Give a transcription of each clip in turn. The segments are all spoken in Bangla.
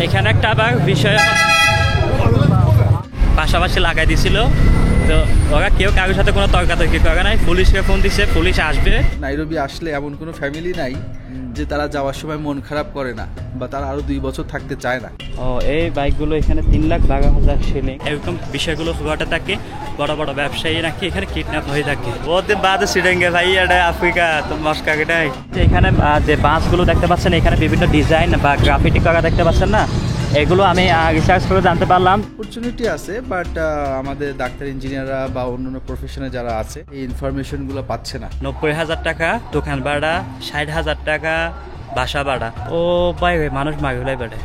এখানে একটা আবার বিষয় পাশাপাশি লাগাই দিছিল, তো ওরা কেউ কারোর সাথে কোনো তর্কাতর্কি করে নাই। পুলিশকে ফোন দিছে, পুলিশ আসবে। নাইরোবি আসলে এমন কোনো ফ্যামিলি নাই যে তারা যাওয়ার সময় মন খারাপ করে না বা তারা আরো 2 বছর থাকতে চায় না। ও এই বাইকগুলো এখানে 3,12,000 শিলিং, এরকম বিষয়গুলো ঘটে থাকে। বড় বড় ব্যবসায়ী নাকি এখানে কিডন্যাপ হয়ে থাকে। ওদের বাদে সিডেঙ্গে ভাই, এটা আফ্রিকা তো মস্কা কেটাই। এখানে যে বাসগুলো দেখতে পাচ্ছেন, এখানে বিভিন্ন ডিজাইন বা গ্রাফিটি করা দেখতে পাচ্ছেন না, এগুলো আমি রিসার্চ করে জানতে পারলাম। অপরচুনিটি আছে, বাট আমাদের ডাক্তার ইঞ্জিনিয়াররা বা অন্যান্য প্রফেশনে যারা আছে এই ইনফরমেশনগুলো পাচ্ছে না। 90,000 টাকা দোকান ভাড়া, 60,000 টাকা বাসা ভাড়া। ও ভাই মানুষ মাগুলাই বেড়ে।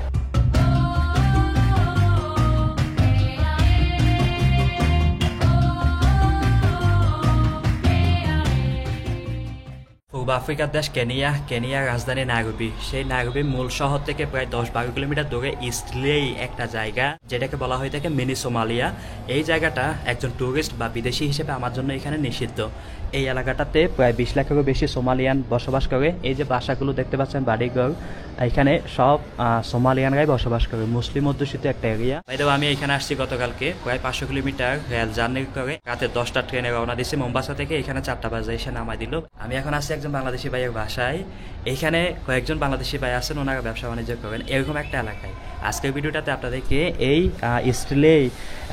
পূর্ব আফ্রিকার দেশ কেনিয়া, কেনিয়ার রাজধানী নাইরোবি। সেই নাইরোবি মূল শহর থেকে প্রায় 10-12 কিলোমিটার দূরে ইস্টলেই একটা জায়গা, যেটাকে বলা হয়ে থাকে মিনি সোমালিয়া। এই জায়গাটা একজন ট্যুরিস্ট বা বিদেশি হিসেবে আমার জন্য এখানে নিষিদ্ধ। এই এলাকাটাতে প্রায় 20 লাখেরও বেশি সোমালিয়ান বসবাস করে। এই যে বাসাগুলো দেখতে পাচ্ছেন, বাড়িঘর, এখানে সব সোমালিয়ানরাই বসবাস করে। মুসলিম অধ্যুষিত একটা এরিয়া। বাইদেও আমি এখানে আসছি গতকালকে, প্রায় 500 কিলোমিটার রেল জার্নি করে রাতে 10টা ট্রেনে রওনা দিচ্ছি মোম্বাসা থেকে। এখানে 4টা বাজে এসে নামাই দিল। আমি এখন আসছি একজন বাংলাদেশি ভাইয়ের বাসায়। এখানে কয়েকজন বাংলাদেশি ভাই আছেন, ওনারা ব্যবসা বাণিজ্য করেন এরকম একটা এলাকায়। আজকের ভিডিওটাতে আপনাদেরকে এই ইস্টলে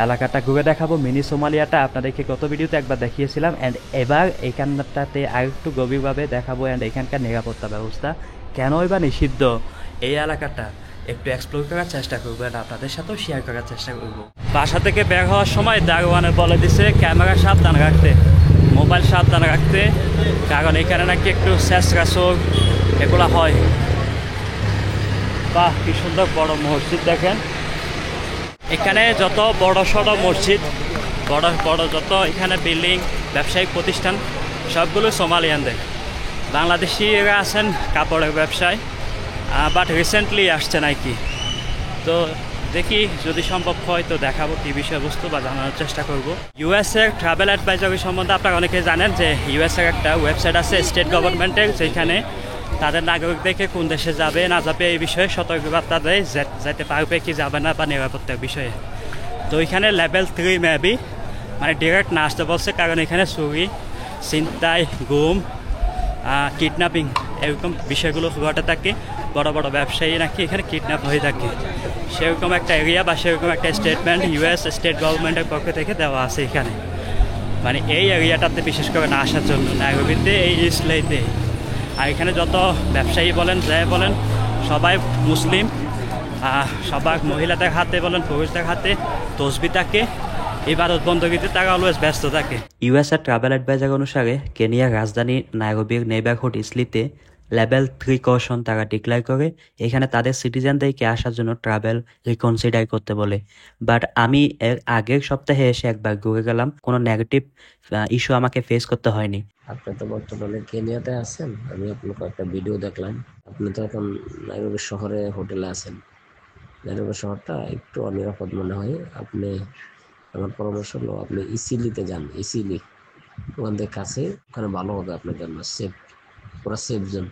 এলাকাটা ঘুরে দেখাবো। মিনি সোমালিয়াটা আপনাদেরকে গত ভিডিওতে একবার দেখিয়েছিলাম, অ্যান্ড এবার এখানটাতে আর একটু গভীরভাবে দেখাবো। অ্যান্ড এখানকার নিরাপত্তা ব্যবস্থা কেনই বা নিষিদ্ধ, এই এলাকাটা একটু এক্সপ্লোর করার চেষ্টা করবো, আর আপনাদের সাথেও শেয়ার করার চেষ্টা করবো। বাসা থেকে বের হওয়ার সময় দারোয়ানে বলে দিছে ক্যামেরা সাবধান রাখতে, মোবাইল সাবধান রাখতে, কারণ এখানে নাকি একটু শেষরা চোর এগুলো হয়। বাহ, কি সুন্দর বড় মসজিদ দেখেন। এখানে যত বড় সড়ো মসজিদ, বড় বড় যত এখানে বিল্ডিং, ব্যবসায়িক প্রতিষ্ঠান, সবগুলো সোমালিয়ানদের। বাংলাদেশিরা আছেন কাপড়ের ব্যবসায়, বাট রিসেন্টলি আসছে নাকি। তো দেখি যদি সম্ভব হয় তো দেখাবো কি বিষয়বস্তু বা জানানোর চেষ্টা করব। ইউএসএর ট্রাভেল অ্যাডভাইজারি সম্বন্ধে আপনারা অনেকেই জানেন যে ইউএসএর একটা ওয়েবসাইট আছে স্টেট গভর্নমেন্টের, যেখানে তাদের নাগরিকদেরকে কোন দেশে যাবে না যাবে এই বিষয়ে সতর্কবার্তা দেয়, যেতে পারবে কি যাবে না বা নিরাপত্তার বিষয়ে। তো এখানে লেভেল 3 মেবি, মানে ডিরেক্ট না আসতে বলছে, কারণ এখানে চুরি, ছিনতাই, গুম, কিডন্যাপিং এরকম বিষয়গুলো ঘটে থাকে। বড় বড় ব্যবসায়ী নাকি এখানে কিডন্যাপ হয়ে থাকে, সেরকম একটা এরিয়া বা সেরকম একটা স্টেটমেন্ট ইউএস স্টেট গভর্নমেন্টের পক্ষ থেকে দেওয়া আছে এখানে। মানে এই এরিয়াটাতে বিশেষ করে না আসার জন্য, নাইরোবিতে, এই ইস্টলেতে। আর এখানে যত ব্যবসায়ী বলেন, যাই বলেন, সবাই মুসলিম। সবার মহিলাদের হাতে বলেন, পুরুষদের হাতে তসবি থাকে, ইবাদত বন্দগীতে তারা অলওয়েজ ব্যস্ত থাকে। ইউএসএর ট্রাভেল অ্যাডভাইজার অনুসারে কেনিয়ার রাজধানী নাইরোবির নেইবারহুড ইসলিতে লেভেল 3 কশন তারা ডিক্লেয়ার করে। এখানে তাদের সিটিজেনদেরকে আসার জন্য ট্রাভেল রিকনসিডার করতে বলে। বাট আমি এর আগের সপ্তাহে এসে একবার ঘুরে গেলাম, কোনো নেগেটিভ ইস্যু আমাকে ফেস করতে হয়নি। আপনি তো বর্তমানে কেনিয়াতে আছেন, আমি আপনার কয়েকটা ভিডিও দেখলাম। আপনি তো এখন নাইরোবি শহরে হোটেলে আছেন। নাইরোবি শহরটা একটু অনিরাপদ মনে হয়। আমার পরামর্শ হলো আপনি ইসিলিতে যান। ইসিলি ওখান থেকে কাছে, ওখানে ভালো হবে আপনার জন্য, সেফ, পুরো সেফ জোন।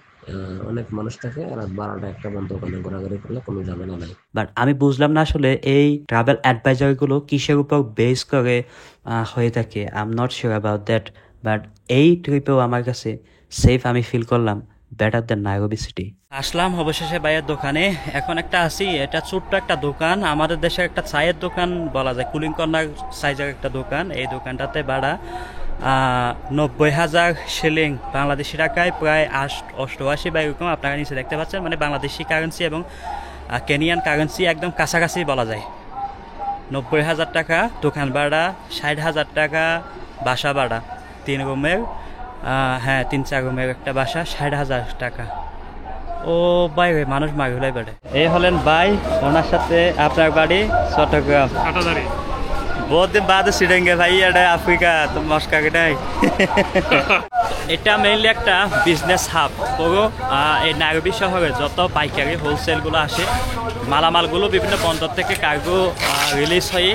অনেক মানুষ থাকে, রাত 12টা 1টা পর্যন্ত ওখানে ঘোরাঘুরি করলে কোনো ঝামেলা নাই। বাট আমি বুঝলাম না আসলে এই ট্রাভেল অ্যাডভাইজারিগুলো কিসের উপর বেস করে হয়ে থাকে। I am not sure about that, but এই ট্রিপেও আমার কাছে সেফ আমি ফিল করলাম, বেটার দ্যান নাইরোবি সিটি। আসলাম অবশেষে ভাইয়ের দোকানে। এখন একটা আসি, এটা ছোট্ট একটা দোকান, আমাদের দেশের একটা চায়ের দোকান বলা যায়, কুলিং কর্নার সাইজের একটা দোকান। এই দোকানটাতে ভাড়া 90,000 শিলিং, বাংলাদেশি টাকায় প্রায় 88 বা এরকম। আপনারা নিচে দেখতে পাচ্ছেন, মানে বাংলাদেশি কারেন্সি এবং কেনিয়ান কারেন্সি একদম কাছাকাছি বলা যায়। 90,000 টাকা দোকান ভাড়া, 60,000 টাকা বাসা ভাড়া, 3 রুমের, হ্যাঁ 3-4 রুমের একটা বাসা, 60,000 টাকা। ও ভাই মানুষ মাগুলাই বেড়ে। এই হলেন ভাই, ওনার সাথে আপনার বাড়ি চট্টগ্রাম। বহুত দিন বাদে সিডেঙ্গে ভাই, এটা আফ্রিকা তো মস্কা কেটাই। এটা মেইনলি একটা বিজনেস হাব। পুরো এই নাইরোবি শহরে যত পাইকারি হোলসেলগুলো আসে, মালামালগুলো বিভিন্ন বন্দর থেকে কার্গো রিলিজ হয়ে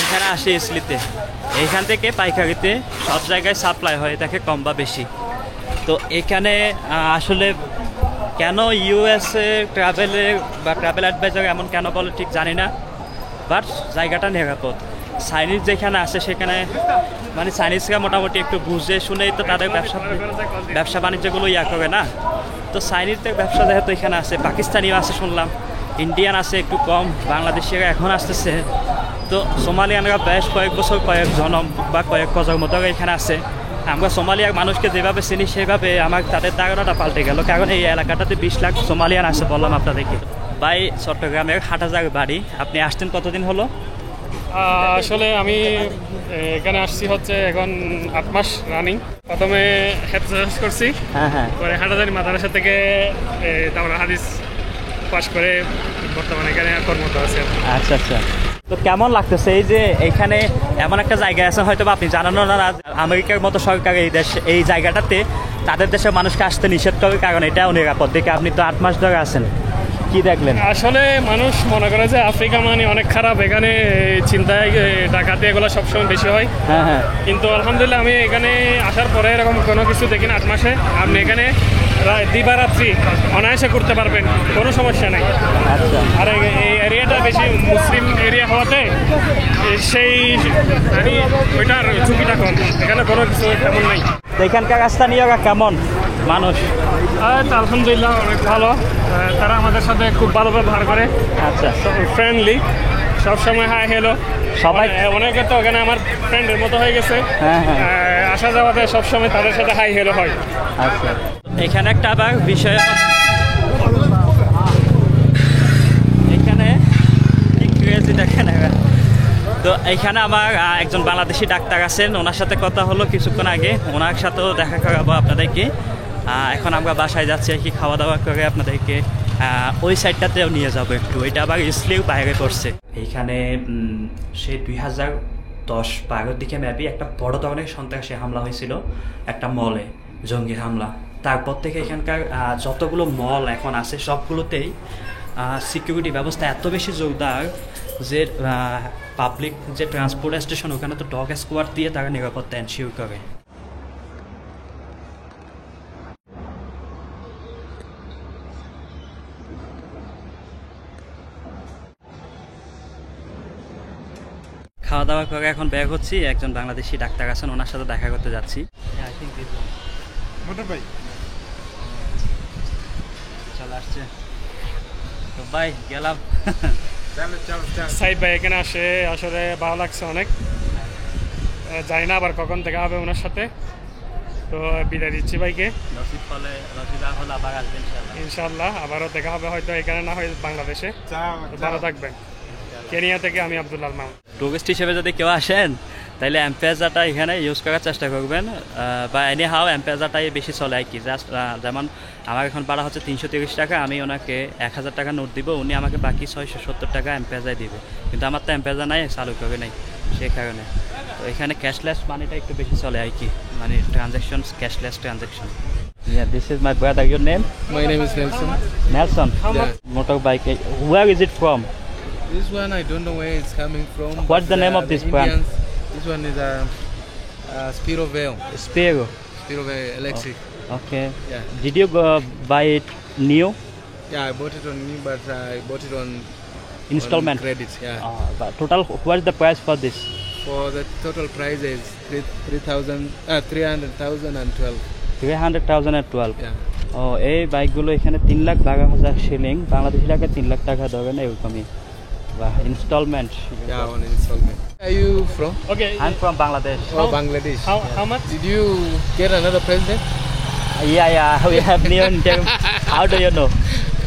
এখানে আসে ইসলিতে। এইখান থেকে পাইকারিতে সব জায়গায় সাপ্লাই হয়, তাকে কম বা বেশি। তো এখানে আসলে কেন ইউএসএ ট্রাভেলে বা ট্রাভেল অ্যাডভাইজার এমন কেন বলে ঠিক জানি না, বাট জায়গাটা নিরাপদ। চাইনিজ যেখানে আছে সেখানে মানে চাইনিজরা মোটামুটি একটু বুঝে শুনেই তো তাদের ব্যবসা বাণিজ্যগুলো করে না। তো চাইনিজদের ব্যবসা যেহেতু এখানে আছে, পাকিস্তানিও আছে শুনলাম, ইন্ডিয়ান আছে একটু কম, বাংলাদেশিরা এখন আসতেছে। তো সোমালিয়ানরা বেশ কয়েক বছর কয়েক জনম বা কয়েক প্রজন্ম ধরে এখানে আছে। আমরা সোমালিয়ার মানুষকে যেভাবে চিনি সেভাবে আমার তাদের ধারণাটা পাল্টে গেল, কারণ এই এলাকাটাতে 20 লাখ সোমালিয়ান আছে বললাম আপনাদেরকে। ভাই চট্টগ্রামের হাটহাজার বাড়ি, আপনি আসছেন কতদিন হলো? আসলে আমি এখানে আসছি হচ্ছে এখন 8 মাস রানিং। প্রথমে হেফজ করছি, হ্যাঁ, পরে হাটাজারি মাদ্রাসা থেকে তারপরে হাদিস পাস করে বর্তমানে এখানে কর্মরত আছে। আচ্ছা। তো কেমন লাগতেছে এই যে এইখানে এমন একটা জায়গায় আছে, হয়তো বা আপনি জানানো না, আমেরিকার মতো সরকার এই জায়গাটাতে তাদের দেশের মানুষকে আসতে নিষেধ করে, কারণ এটাও নিরাপদ। দেখে আপনি তো 8 মাস ধরে আছেন, কি দেখলেন? আসলে মানুষ মনে করে যে আফ্রিকা মানে অনেক খারাপ, এখানে চিন্তায় ডাকাতি এগুলো সবসময় বেশি হয়। হ্যাঁ, কিন্তু আলহামদুলিল্লাহ আমি এখানে আসার পরে এরকম কোনো কিছু দেখি না। 8 মাসে আপনি এখানে দিবারাত্রি অনায়াসে করতে পারবেন, কোনো সমস্যা নেই। আচ্ছা। আর এই এরিয়াটা বেশি মুসলিম এরিয়া হওয়াতে সেই মানে ওইটার ঝুঁকিটা কম, এখানে কোনো কিছু তেমন নেই। তো এখানকার স্থানীয়রা কেমন মানুষ? আলহামদুলিল্লাহ অনেক ভালো, তারা আমাদের সাথে খুব ভালো ব্যবহার করে। আচ্ছা, ফ্রেন্ডলি, সবসময় হাই হ্যালো সবাই। অনেকে তো ওখানে আমার ফ্রেন্ডের মতো হয়ে গেছে, হ্যাঁ। আসা যাওয়াতে সবসময় তাদের সাথে হাই হ্যালো হয়। আচ্ছা, এখানে একটা আবার বিষয়, এখানে কি ক্রেজি দেখেন। তো এইখানে আমার একজন বাংলাদেশি ডাক্তার আছেন, ওনার সাথে কথা হলো কিছুক্ষণ আগে, ওনার সাথেও দেখা করাবো আপনাদেরকে। এখন আমরা বাসায় যাচ্ছি আর কি, খাওয়া দাওয়া করে আপনাদেরকে ওই সাইডটাতেও নিয়ে যাবো একটু। এটা আবার ইসলির বাইরে পড়ছে। এইখানে সেই 2010-12 দিকে মেবি একটা বড় ধরনের সন্ত্রাসী হামলা হয়েছিল একটা মলে, জঙ্গি হামলা। তারপর থেকে এখানকার যতগুলো মল এখন আছে সবগুলোতেই সিকিউরিটি ব্যবস্থা এত বেশি জোরদার যে পাবলিক যে ট্রান্সপোর্ট স্টেশন ওখানে তো ডগ স্কোয়াড দিয়ে তারা নিরাপত্তা এনশিওর করে। খাওয়া দাওয়া করে এখন বের হচ্ছি, একজন বাংলাদেশি ডাক্তার আছেন, ওনার সাথে দেখা করতে যাচ্ছি। চলে আসছে তো ভাই, গেলাম। সাইদ ভাই এখানে আসলে ভালো লাগছে অনেক, জানি না আবার কখন দেখা হবে ওনার সাথে। তো বিদায় দিচ্ছি ভাইকে, নসিব হলে আবার আসবেন ইনশাল্লাহ আবারও দেখা হবে, হয়তো এখানে না হয় বাংলাদেশে। ভালো থাকবেন। কেনিয়া থেকে আমি আব্দুল আল মাহমুদ। টুরিস্ট হিসেবে যদি কেউ আসেন তাহলে এমপেজাটা এখানে ইউজ করার চেষ্টা করবেন, বা এনি হাও এমপেজাটাই বেশি চলে আর কি। জাস্ট যেমন আমার এখন ভাড়া হচ্ছে 330 টাকা, আমি ওনাকে 1000 টাকা নোট দিব, উনি আমাকে বাকি 670 টাকা এমপেজায় দিবে। কিন্তু আমার তো এমপেজা নাই, চালু করে নাই, সেই কারণে। তো এখানে ক্যাশলেস মানিটা একটু বেশি চলে আর কি, মানে transaction, cashless transaction. Yeah, this is my brother. Your name? My name is Nelson. Nelson. Yeah. Motorbike. Where is it from? This one I don't know where it's coming from. What's but the name of this brand? Indians, this one is Spiro Veil. Spiro. Spiro Veil electric. Okay. Yeah. Did you buy it new? Yeah, I bought it on new, but I bought it on Installment? on credit. Yeah. But total, what's the price for this? For the total price is 300,012. 300,012. Yeah. ও এই বাইকগুলো এখানে 3,12,000 শিলিং, বাংলাদেশি টাকা 3 লাখ টাকা ধরেন এরকমই, বা instalment. Yeah, on installment. Where are you from? Okay. I'm from Bangladesh. Oh, Bangladesh. How much? Did you get another president? Yeah, we have new term. How do you know?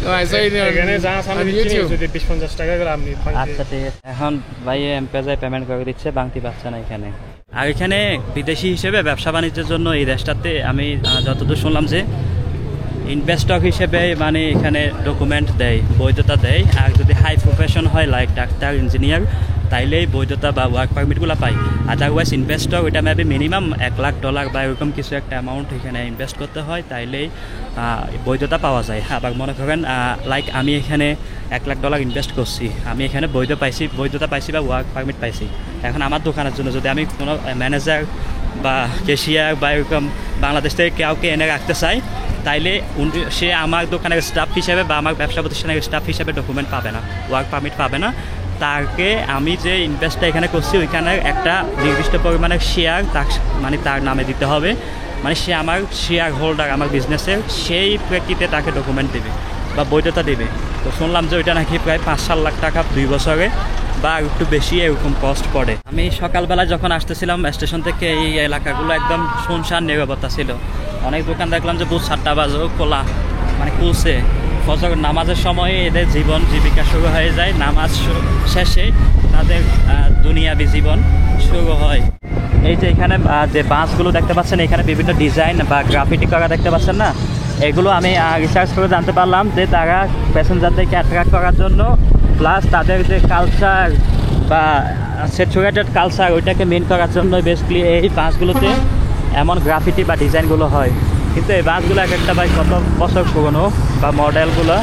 No, I saw it এখানে যা on সামনে YouTube. যদি 20-50 টাকা করে আপনি আচ্ছা ঠিক আছে। এখন ভাই এমপেজায় পেমেন্ট করে দিচ্ছে, বাংতি পাচ্ছে না এখানে। আর এখানে বিদেশি হিসেবে ব্যবসা বাণিজ্যের জন্য এই দেশটাতে আমি যতদূর শুনলাম যে ইনভেস্টর হিসেবে মানে এখানে ডকুমেন্ট দেয়, বৈধতা দেয়। আর যদি হাই প্রফেশন হয় লাইক ডাক্তার, ইঞ্জিনিয়ার, তাইলেই বৈধতা বা ওয়ার্ক পারমিটগুলো পাই। আদারওয়াইজ ইনভেস্টর ওইটা মেবি মিনিমাম $1 লাখ বা এরকম কিছু একটা অ্যামাউন্ট এখানে ইনভেস্ট করতে হয়, তাইলেই বৈধতা পাওয়া যায়। আবার মনে করেন লাইক আমি এখানে $1 লাখ ইনভেস্ট করছি, আমি এখানে বৈধতা পাইছি বা ওয়ার্ক পারমিট পাইছি। এখন আমার দোকানের জন্য যদি আমি কোনো ম্যানেজার বা ক্যাশিয়ার বা এরকম বাংলাদেশ থেকে কাউকে এনে রাখতে চাই, তাইলে সে আমার দোকানের স্টাফ হিসেবে বা আমার ব্যবসা প্রতিষ্ঠানের স্টাফ হিসেবে ডকুমেন্ট পাবে না, ওয়ার্ক পারমিট পাবে না। তাকে আমি যে ইনভেস্টটা এখানে করছি ওইখানে একটা নির্দিষ্ট পরিমাণের শেয়ার মানে তার নামে দিতে হবে, মানে সে আমার শেয়ার হোল্ডার আমার বিজনেসের, সেই প্রেক্ষিতে তাকে ডকুমেন্ট দেবে বা বৈধতা দেবে। তো শুনলাম যে ওইটা নাকি প্রায় 5-7 লাখ টাকা 2 বছরে বা একটু বেশি এরকম কস্ট পড়ে। আমি সকালবেলা যখন আসতেছিলাম স্টেশন থেকে, এই এলাকাগুলো একদম শুনশান নীরবতা ছিল। অনেক দোকান দেখলাম যে 7টা বাজেও খোলা, মানে খুলছে। ফজর নামাজের সময়ে এদের জীবন জীবিকা শুরু হয়ে যায়, নামাজ শেষে তাদের দুনিয়াবি জীবন শুরু হয়। এই যে এখানে যে বাসগুলো দেখতে পাচ্ছেন, এখানে বিভিন্ন ডিজাইন বা গ্রাফিটি করা দেখতে পাচ্ছেন না, এগুলো আমি রিসার্চ করে জানতে পারলাম যে তারা প্যাসেঞ্জারদেরকে অ্যাট্রাক্ট করার জন্য, প্লাস তাদের যে কালচার বা স্যাচুরেটেড কালচার ওইটাকে মেন করার জন্য বেসিক্যালি এই বাসগুলোতে এমন গ্রাফিটি বা ডিজাইনগুলো হয়। কিন্তু এই বাসগুলো এক একটা ভাই কত বছর পুরনো বা মডেলগুলো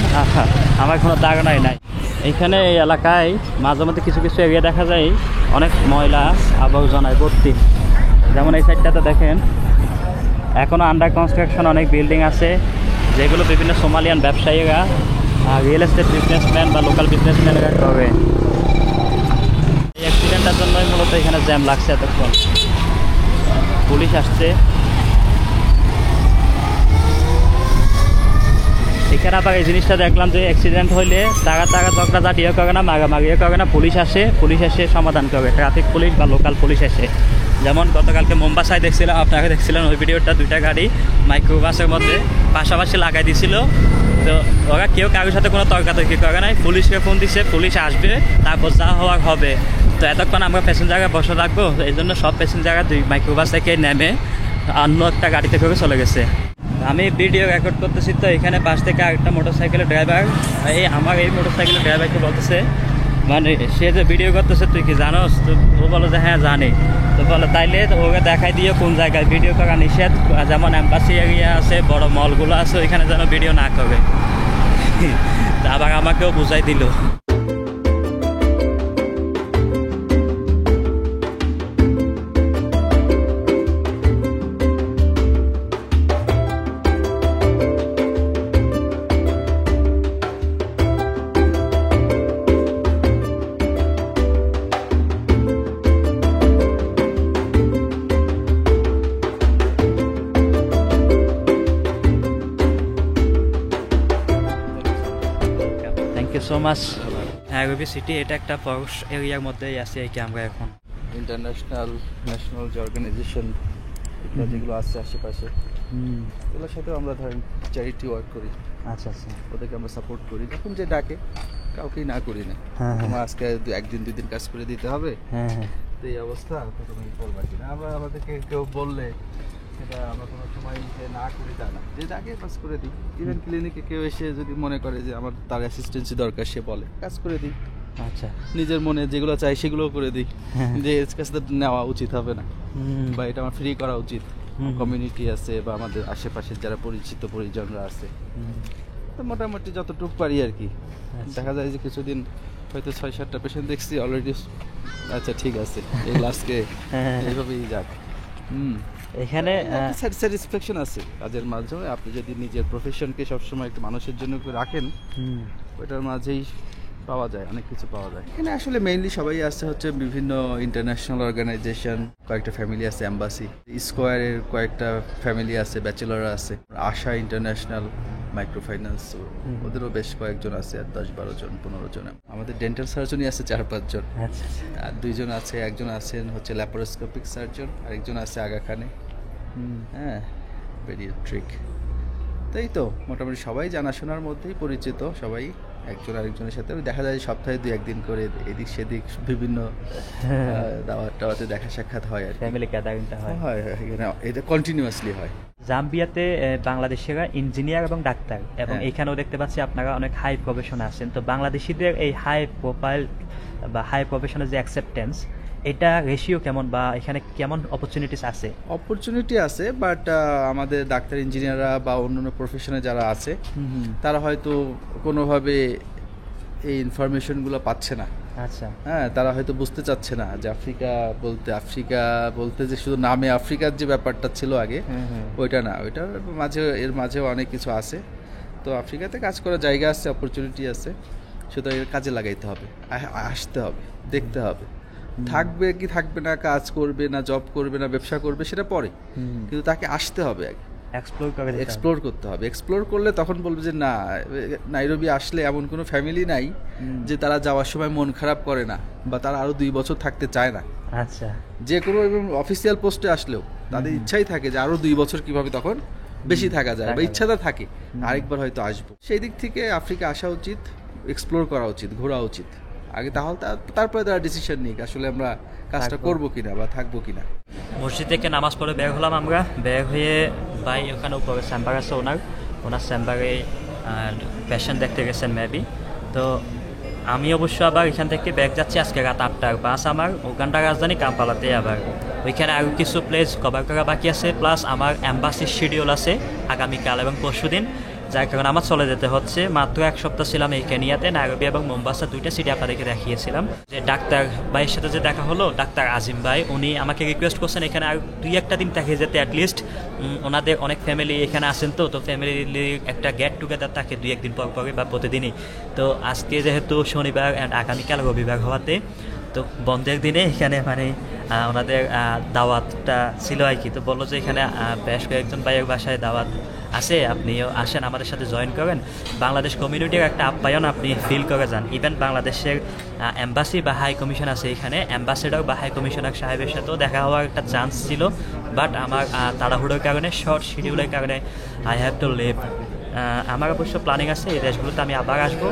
আমার কোনো ধারণাই নাই। এইখানে এই এলাকায় মাঝে মধ্যে কিছু কিছু এরিয়া দেখা যায় অনেক ময়লা আবর্জনায় ভর্তি। যেমন এই সাইডটাতে দেখেন এখনও আন্ডার কনস্ট্রাকশন অনেক বিল্ডিং আছে, যেগুলো বিভিন্ন সোমালিয়ান ব্যবসায়ীরা, রিয়েল এস্টেট বিজনেসম্যান বা লোকাল বিজনেসম্যানরা করে। এই অ্যাক্সিডেন্টের জন্যই মূলত এখানে জ্যাম লাগছে এতক্ষণ। পুলিশ আসছে। এখানে আবার এই জিনিসটা দেখলাম যে অ্যাক্সিডেন্ট হইলে তারা ঝগড়াঝাটিও করে না, মারামারিও করে না, পুলিশ এসে সমাধান করে, ট্রাফিক পুলিশ বা লোকাল পুলিশ এসে। যেমন গতকালকে মোম্বাসায় দেখছিলাম, আপনারা দেখছিলেন ওই ভিডিওটা, 2টা গাড়ি মাইক্রোবাসের মধ্যে পাশাপাশি লাগাই দিছিল। তো ওরা কেউ কারোর সাথে কোনো তর্কাতর্কি করে নাই, পুলিশকে ফোন দিছে, পুলিশ আসবে, তারপর যা হওয়ার হবে। তো এতক্ষণ আমরা প্যাসেঞ্জাররা বসে থাকবো, এই জন্য সব প্যাসেঞ্জাররা 2 মাইক্রোবাস থেকে নেমে অন্য একটা গাড়িতে করে চলে গেছে। আমি ভিডিও রেকর্ড করতেছি, তো এখানে পাশ থেকে আরেকটা মোটরসাইকেলের ড্রাইভার আমার এই মোটরসাইকেলের ড্রাইভারকে বলতেছে, মানে সে যে ভিডিও করতেছে তুই কি জানোস? তো ও বলো যে হ্যাঁ জানি। তো বলে তাইলে ওকে দেখাই দিয়ে কোন জায়গায় ভিডিও করা নিষেধ, যেমন এম্বাসি এরিয়া আছে, বড় মলগুলো আছে, ওইখানে যেন ভিডিও না করে। আবার আমাকেও বুঝাই দিল। Thank you so much. Nairobi city এটা একটা পরশ এরিয়ার মধ্যেই আছে এই কি আমরা এখন। ইন্টারন্যাশনাল ন্যাশনাল যে অর্গানাইজেশন যেগুলো আছে আশেপাশে, এগুলোর সাথেও আমরা ধরেন চ্যারিটি ওয়ার্ক করি। আচ্ছা আচ্ছা, ওদেরকে আমরা সাপোর্ট করি, যখন যে ডাকে কাউকেই না করি না। তোমার আজকে 1 দিন কাজ করে দিতে হবে, তো এই অবস্থা, তো তুমি করবা কিনা। আমরা আমাদেরকে কেউ বললে সেটা আমরা কোনো সময় না করি তা না, যে ডাকে কাজ করে দিই। ইভেন ক্লিনিকে কেউ এসে যদি মনে করে যে আমার তার অ্যাসিস্ট্যান্সি দরকার, সে বলে কাজ করে দিই। আচ্ছা, নিজের মনে যেগুলো চাই সেগুলো করে দিই, যে এর কাছে নেওয়া উচিত হবে না বা এটা আমার ফ্রি করা উচিত। কমিউনিটি আছে বা আমাদের আশেপাশের যারা পরিচিত পরিজনরা আছে, তো মোটামুটি যতটুকু পারি আর কি। দেখা যায় যে কিছুদিন হয়তো 6-7টা পেশেন্ট দেখছি অলরেডি, আচ্ছা ঠিক আছে এগুলো আজকে এইভাবেই যাক। এখানে স্যাটিসফ্যাকশন আছে কাজের মাধ্যমে। আপনি যদি নিজের প্রফেশনকে সবসময় একটু মানুষের জন্য রাখেন, ওইটার মাঝেই পাওয়া যায়, অনেক কিছু পাওয়া যায়। এখানে আসলে মেইনলি সবাই আছে হচ্ছে বিভিন্ন ইন্টারন্যাশনাল অর্গানাইজেশন, কয়েকটা ফ্যামিলি আছে, এম্বাসি স্কোয়ারের কয়েকটা ফ্যামিলি আছে, ব্যাচেলররা আছে, আশা ইন্টারন্যাশনাল মাইক্রো ফাইন্যান্স, ওদেরও বেশ কয়েকজন আছে, 10-12 জন 15 জন। আমাদের ডেন্টাল সার্জনই আছে 4-5 জন, আর 2 জন আছে, একজন আছেন হচ্ছে ল্যাপারোস্কোপিক সার্জন, আর একজন আছে আগা খানে, হ্যাঁ পেডিয়াট্রিক। তাই তো মোটামুটি সবাই জানাশোনার মধ্যেই পরিচিত, সবাই একজন আরেকজনের সাথে দেখা যায় সপ্তাহে 2-1 দিন করে এদিক সেদিক বিভিন্ন দাওয়াতে দেখা সাক্ষাৎ হয় আর ফ্যামিলি গ্যাদারিংটা হয়। এটা কন্টিনিউয়াসলি হয়। জাম্বিয়াতে বাংলাদেশিরা ইঞ্জিনিয়ার এবং ডাক্তার, এবং এখানেও দেখতে পাচ্ছি আপনারা অনেক হাই প্রফেশনে আছেন। তো বাংলাদেশিদের এই হাই প্রোফাইল বা হাই প্রফেশনের যে অ্যাকসেপ্টেন্স, এটা রেশিও কেমন বা এখানে কেমন অপরচুনিটিস আছে? অপরচুনিটি আছে, বাট আমাদের ডাক্তার ইঞ্জিনিয়াররা বা অন্যান্য প্রফেশনে যারা আছে তারা হয়তো কোনোভাবে এই ইনফরমেশনগুলো পাচ্ছে না। আচ্ছা হ্যাঁ, তারা হয়তো বুঝতে চাচ্ছে না যে আফ্রিকা বলতে যে শুধু নামে আফ্রিকার যে ব্যাপারটা ছিল আগে, ওইটা না, ওইটার মাঝেও অনেক কিছু আছে। তো আফ্রিকাতে কাজ করার জায়গা আছে, অপরচুনিটি আছে, সুতরাং এর কাজে লাগাইতে হবে, আসতে হবে, দেখতে হবে। থাকবে কি থাকবে না, কাজ করবে না, জব করবে না, ব্যবসা করবে, সেটা পরে, কিন্তু তাকে আসতে হবে আগে, এক্সপ্লোর করতে হবে। এক্সপ্লোর করলে তখন বলবে যে না, নাইরোবি আসলে এমন কোনো ফ্যামিলি নাই যে তারা যাওয়ার সময় মন খারাপ করে না বা তারা আরো 2 বছর থাকতে চায় না। আচ্ছা, যে কোনো অফিসিয়াল পোস্টে আসলেও তাদের ইচ্ছাই থাকে যে আরো 2 বছর কিভাবে তখন বেশি থাকা যায়, বা ইচ্ছাটা থাকে আরেকবার হয়তো আসবো। সেই দিক থেকে আফ্রিকা আসা উচিত, এক্সপ্লোর করা উচিত, ঘোরা উচিত আগে, তাহলে তারপরে তারা ডিসিশন নিক আসলে আমরা কাজটা করবো কিনা বা থাকবো কিনা। মসজিদ থেকে নামাজ পড়ে বের হলাম আমরা। বের হয়ে ভাই ওখানে উপরে চেম্বার আছে ওনার চেম্বারে পেশেন্ট দেখতে গেছেন মেবি। তো আমি অবশ্য আবার এখান থেকে ব্যাগ যাচ্ছি আজকে রাত 8টার বাস আমার উগান্ডার রাজধানী কাম্পালাতে। আবার ওইখানে আরও কিছু প্লেস কভার করা বাকি আছে, প্লাস আমার অ্যাম্বাসির শিডিউল আছে আগামীকাল এবং পরশুদিন, যার কারণে আমার চলে যেতে হচ্ছে। মাত্র 1 সপ্তাহ ছিলাম এই কেনিয়াতে, নাইরোবি এবং মোম্বাসা 2টা সিটি আপনাদেরকে দেখিয়েছিলাম। যে ডাক্তার ভাইয়ের সাথে যে দেখা হলো, ডাক্তার আজিম ভাই, উনি আমাকে রিকোয়েস্ট করছেন এখানে আর 2-1টা দিন থেকে যেতে, অ্যাটলিস্ট ওনাদের অনেক ফ্যামিলি এখানে আসেন, তো ফ্যামিলির একটা গেট টুগেদার থাকে 2-1 দিন পর পরে বা প্রতিদিনই। তো আজকে যেহেতু শনিবার অ্যান্ড আগামীকাল রবিবার হওয়াতে, তো বন্ধের দিনে এখানে মানে ওনাদের দাওয়াতটা ছিল আর কি। তো বললো যে এখানে বেশ কয়েকজন ভাইয়ের বাসায় দাওয়াত আছে, আপনিও আসেন, আমাদের সাথে জয়েন করেন, বাংলাদেশ কমিউনিটির একটা আপ্যায়ন আপনি ফিল করে যান। ইভেন বাংলাদেশের এম্বাসি বা হাই কমিশন আছে এখানে, অ্যাম্বাসেডর বা হাই কমিশনার সাহেবের সাথেও দেখা হওয়ার একটা চান্স ছিল, বাট আমার তাড়াহুড়োর কারণে, শর্ট শিডিউলের কারণে আই হ্যাভ টু লিভ। আমার অবশ্য প্ল্যানিং আছে এই দেশগুলোতে আমি আবার আসবো,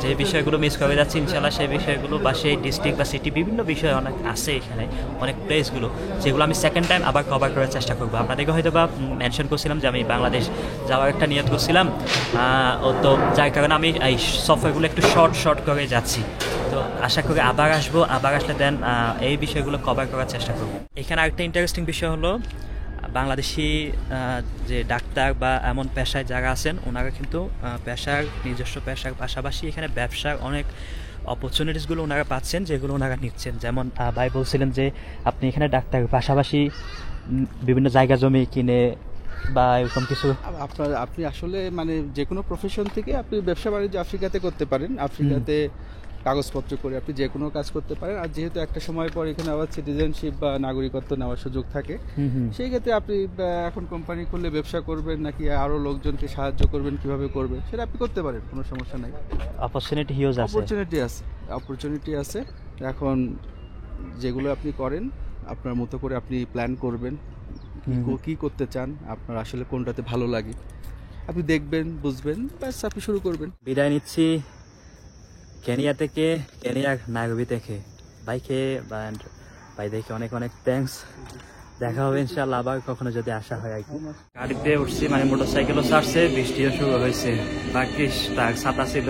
যে বিষয়গুলো মিস করে যাচ্ছি ইনশাল্লাহ সেই বিষয়গুলো বা সেই ডিস্ট্রিক্ট বা সিটি বিভিন্ন বিষয় অনেক আছে এখানে, অনেক প্লেসগুলো, যেগুলো আমি সেকেন্ড টাইম আবার কভার করার চেষ্টা করবো। আপনাদেরকে হয়তো বা মেনশন করছিলাম যে আমি বাংলাদেশ যাওয়ার একটা নিয়ত করছিলাম, তো যার কারণে আমি এই সফরগুলো একটু শর্ট করে যাচ্ছি। তো আশা করি আবার আসলে দেন এই বিষয়গুলো কভার করার চেষ্টা করবো। এখানে আরেকটা ইন্টারেস্টিং বিষয় হলো, বাংলাদেশি যে ডাক্তার বা এমন পেশায় যারা আছেন, ওনারা কিন্তু নিজস্ব পেশার পাশাপাশি এখানে ব্যবসার অনেক অপরচুনিটিসগুলো ওনারা পাচ্ছেন, যেগুলো ওনারা নিচ্ছেন। যেমন ভাই বলছিলেন যে আপনি এখানে ডাক্তার পাশাপাশি বিভিন্ন জায়গা জমি কিনে বা এরকম কিছু, আপনি আসলে মানে যে কোনো প্রফেশন থেকে আপনি ব্যবসা বাণিজ্য আফ্রিকাতে করতে পারেন, আফ্রিকাতে কাগজপত্র করে আপনি যে কোনো কাজ করতে পারেন। আর যেহেতু একটা সময় পর এখানে আবার সিটিজেনশিপ বা নাগরিকত্ব নেওয়ার সুযোগ থাকে, সেই ক্ষেত্রে আপনি এখন কোম্পানি খুললে ব্যবসা করবেন নাকি আরো লোকজনকে সাহায্য করবেন, কিভাবে করবেন সেটা আপনি করতে পারেন, কোনো সমস্যা নাই। অপরচুনিটি আছে। এখন যেগুলো আপনি করেন আপনার মতো করে আপনি প্ল্যান করবেন, কি করতে চান, আপনার আসলে কোনটাতে ভালো লাগে, আপনি দেখবেন, বুঝবেন, ব্যাস আপনি শুরু করবেন। বিদায় নিচ্ছি কেনিয়া নাইরোবি থেকে। ভাই দেখে অনেক থ্যাঙ্কস। দেখা হবে ইনশাআল্লাহ আবার কখনো যদি আসা হয় আর কি। গাড়িতে উঠছি, মানে মোটরসাইকেলও ছাড়ছে, বৃষ্টিও শুরু হয়েছে, বাকি তার ছাতা ছিল,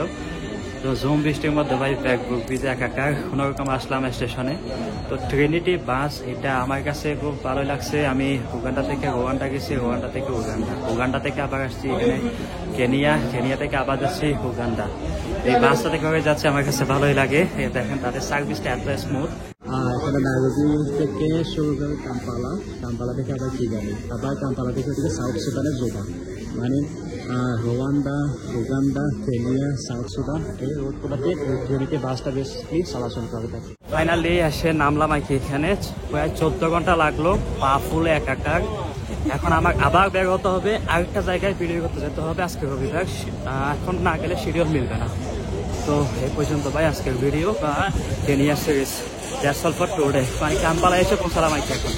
তো ঝুম বৃষ্টির মধ্যে ভাই ব্যাগ বুক ভিজে একাকার। কোনোরকম আসলাম স্টেশনে। তো ট্রিনিটি বাস, এটা আমার কাছে খুব ভালো লাগছে। আমি উগান্ডা থেকে রোয়ান্ডা গেছি, রোয়ান্ডা থেকে উগান্ডা থেকে আবার আসছি এখানে কেনিয়া থেকে আবার যাচ্ছি উগান্ডা। এই বাসটা থেকে যাচ্ছে, আমার কাছে ভালোই লাগে। দেখেন তাদের সার্ভিসটা এত স্মুথ। এখানে নাইরোবি থেকে শুরু করে কাম্পালা থেকে আবার কিগালি, আবার কাম্পালা থেকে সাউথ সুদানের জোবা, মানে Rwanda, Uganda, Kenya, south Sudan, এই রোডগুলোতে ট্রেনিতে বাসটা বেশি চলাচল করে থাকে। ফাইনালি এসে নামলাম আর কি এখানে, প্রায় 14 ঘন্টা লাগলো, পা ফুলে একাকার। এখন আমার আবার বের হতে হবে, আরেকটা জায়গায় ভিডিও করতে যেতে হবে আজকে রবিবার, এখন না গেলে শিডিউল মিলবে না। তো এই পর্যন্ত ভাই আজকের ভিডিও বা Kenya series. That's all for today. মানে কাম্পালা এসে পৌঁছালাম আর কি এখন।